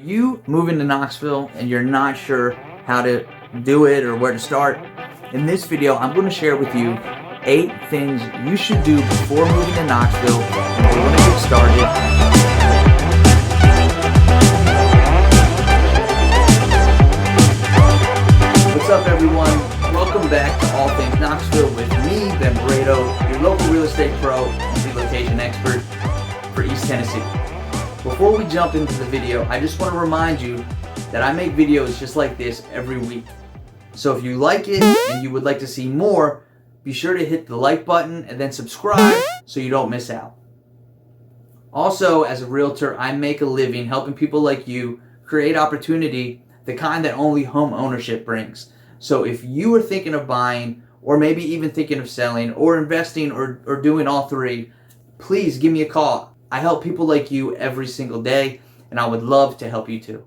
You moving to Knoxville and you're not sure how to do it or where to start, in this video I'm going to share with you 8 things you should do before moving to Knoxville, and we're going to get started. What's up everyone? Welcome back to All Things Knoxville with me, Ben Barredo, your local real estate pro and relocation expert for East Tennessee. Before we jump into the video, I just want to remind you that I make videos just like this every week. So if you like it and you would like to see more, be sure to hit the like button and then subscribe so you don't miss out. Also, as a realtor, I make a living helping people like you create opportunity, the kind that only home ownership brings. So if you are thinking of buying, or maybe even thinking of selling, or investing, or doing all three, please give me a call. I help people like you every single day, and I would love to help you too.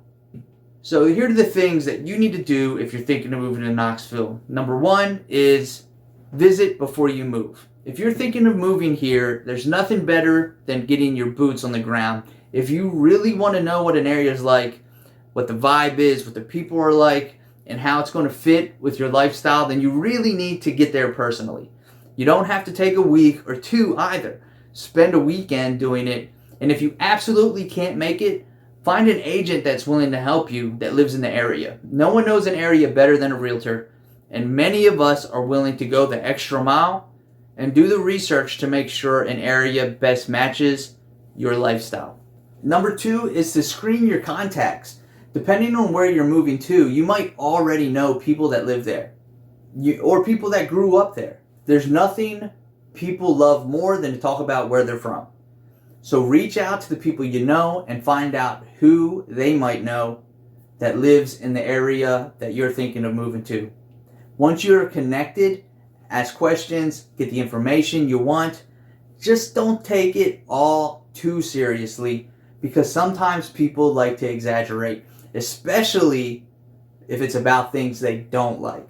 So here are the things that you need to do if you're thinking of moving to Knoxville. Number 1 is visit before you move. If you're thinking of moving here, there's nothing better than getting your boots on the ground. If you really want to know what an area is like, what the vibe is, what the people are like, and how it's going to fit with your lifestyle, then you really need to get there personally. You don't have to take a week or 2 either. Spend a weekend doing it, and if you absolutely can't make it, find an agent that's willing to help you that lives in the area. No one knows an area better than a realtor, and many of us are willing to go the extra mile and do the research to make sure an area best matches your lifestyle. Number 2 is to screen your contacts. Depending on where you're moving to, you might already know people that live there, or people that grew up there. There's nothing people love more than to talk about where they're from. So reach out to the people you know and find out who they might know that lives in the area that you're thinking of moving to. Once you're connected, ask questions, get the information you want. Just don't take it all too seriously, because sometimes people like to exaggerate, especially if it's about things they don't like.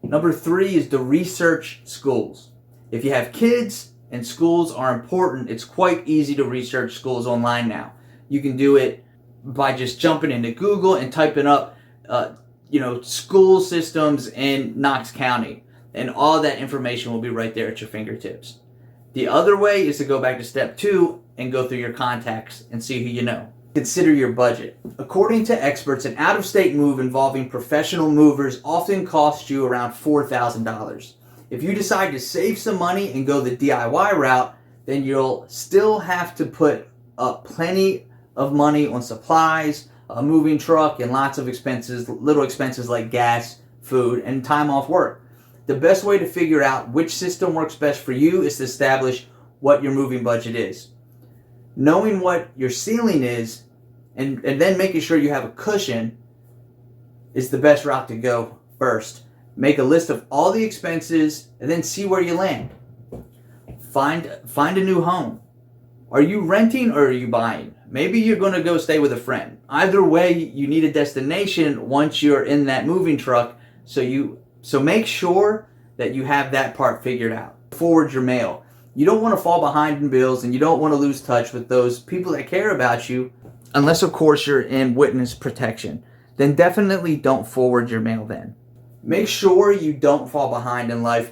Number 3 is to research schools. If you have kids and schools are important, it's quite easy to research schools online now. You can do it by just jumping into Google and typing up, school systems in Knox County, and all that information will be right there at your fingertips. The other way is to go back to step 2 and go through your contacts and see who you know. Consider your budget. According to experts, an out-of-state move involving professional movers often costs you around $4,000. If you decide to save some money and go the DIY route, then you'll still have to put up plenty of money on supplies, a moving truck, and lots of expenses, little expenses like gas, food, and time off work. The best way to figure out which system works best for you is to establish what your moving budget is. Knowing what your ceiling is and then making sure you have a cushion is the best route to go first. Make a list of all the expenses and then see where you land. Find a new home. Are you renting or are you buying? Maybe you're going to go stay with a friend. Either way, you need a destination once you're in that moving truck, so make sure that you have that part figured out. Forward your mail. You don't want to fall behind in bills, and you don't want to lose touch with those people that care about you, unless of course you're in witness protection. Then definitely don't forward your mail then. Make sure you don't fall behind in life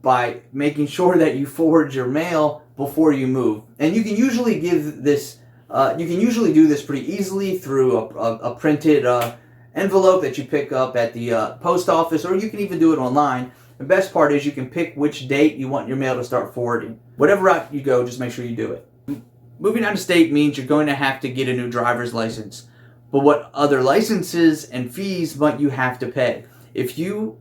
by making sure that you forward your mail before you move. And you can usually do this pretty easily through a printed envelope that you pick up at the post office, or you can even do it online. The best part is you can pick which date you want your mail to start forwarding. Whatever route you go, just make sure you do it. Moving out of state means you're going to have to get a new driver's license. But what other licenses and fees might you have to pay? If you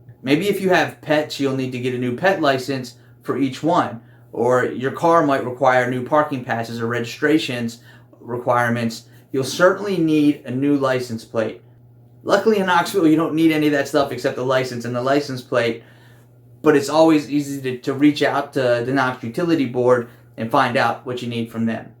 have pets, you'll need to get a new pet license for each one. Or your car might require new parking passes or registrations requirements. You'll certainly need a new license plate. Luckily in Knoxville, you don't need any of that stuff except the license and the license plate. But it's always easy to reach out to the Knox Utility Board and find out what you need from them.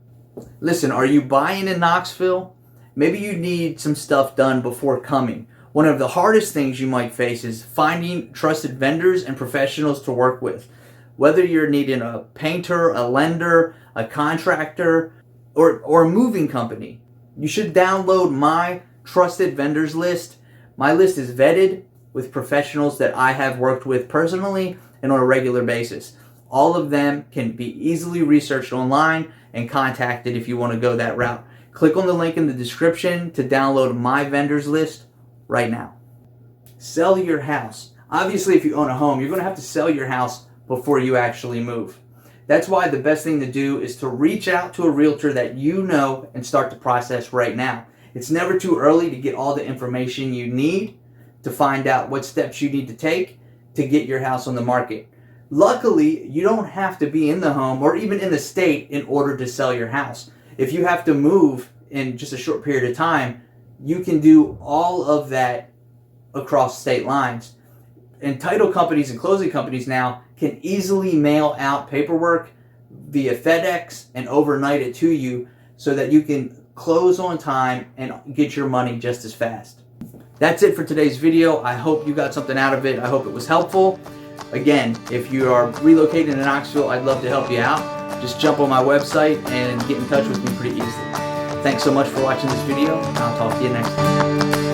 Listen, are you buying in Knoxville? Maybe you need some stuff done before coming. One of the hardest things you might face is finding trusted vendors and professionals to work with. Whether you're needing a painter, a lender, a contractor, or a moving company, You should download my trusted vendors list. My list is vetted with professionals that I have worked with personally and on a regular basis. All of them can be easily researched online and contacted if you want to go that route. Click on the link in the description to download my vendors list right now. Sell your house. Obviously, if you own a home, you're going to have to sell your house before you actually move. That's why the best thing to do is to reach out to a realtor that you know and start the process right now. It's never too early to get all the information you need to find out what steps you need to take to get your house on the market. Luckily, you don't have to be in the home or even in the state in order to sell your house. If you have to move in just a short period of time, you can do all of that across state lines. And title companies and closing companies now can easily mail out paperwork via FedEx and overnight it to you so that you can close on time and get your money just as fast. That's it for today's video. I hope you got something out of it. I hope it was helpful. Again, if you are relocating to Knoxville, I'd love to help you out. Just jump on my website and get in touch with me pretty easily. Thanks so much for watching this video, and I'll talk to you next time.